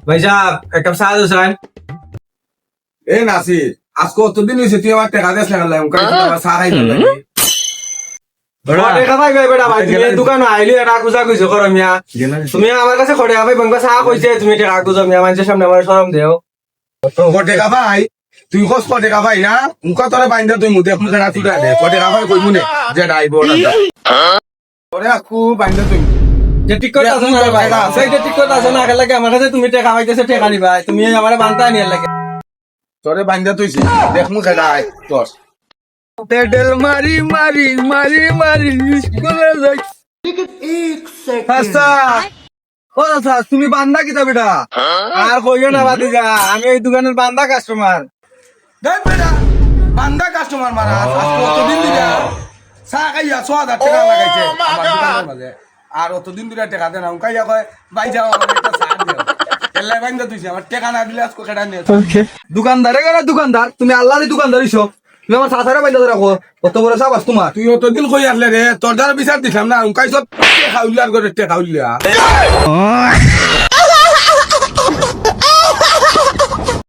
ভাই সাহেব এক কাপ চা দিছেন? এ নাসির আজকে কতদিন হয়েছে তুই আমার টাকা দিস না উনকাই আমার চা খাই না দেখা পাই বেটা ভাই তুমি এই দোকানে আইলি এটা খুঁজা খুঁজো করো মিয়া তুমি আমার কাছে খড়ে আবাই বাংলা চা কইছে তুমি টাকা খুঁজো মিয়া মানুষের সামনে আমার শরম দেও টাকা ভাই তুই কস টাকা ভাই না উনকা তোরে বাইন্দা তুই মুদে এখন কেনা তুই দে টাকা ভাই কই মুনে যে ডাইব না তোরে আকু বাইন্দা তুই যে ঠিক কথা আছে না ভাই সেই যে ঠিক কথা আছে না আগে লাগে আমার কাছে তুমি টাকা পাইতেছে টাকা নিবা তুমি আমার বান্তা নিয়ে লাগে তোরে বাইন্দা তুইছি দেখ মু খেলা আই তোর পেডেল মারি মারি মারি মারি স্কুলে যাই আচ্ছা ও আচ্ছা তুমি বান্দা কিতা বেটা আর কইও না বাদি যা আমি এই দোকানের বান্দা কাস্টমার দেখ বেটা বান্দা কাস্টমার মারা আজকে কতদিন দিলা চা খাইয়া 6000 টাকা লাগাইছে আমার দোকানের মাঝে আর অতদিন ধরে টাকা দেন উনকাইয়া কয় ভাই যাও আমার একটা চা দিও এলাই বাইন্দা তুইছি আমার টাকা না দিলে আজকে কেডা নিয়ে দোকানদারে গেলে দোকানদার তুমি আল্লাহরই দোকানদার হইছো তুমি আমার সাথারে বাইন্দা রাখো কত বড় সাবাস তোমার তুই অতদিন কই আসলে রে তোর দ্বারা বিচার দিছিলাম না উনকাই সব টাকা উল্লার করে টাকা উল্লা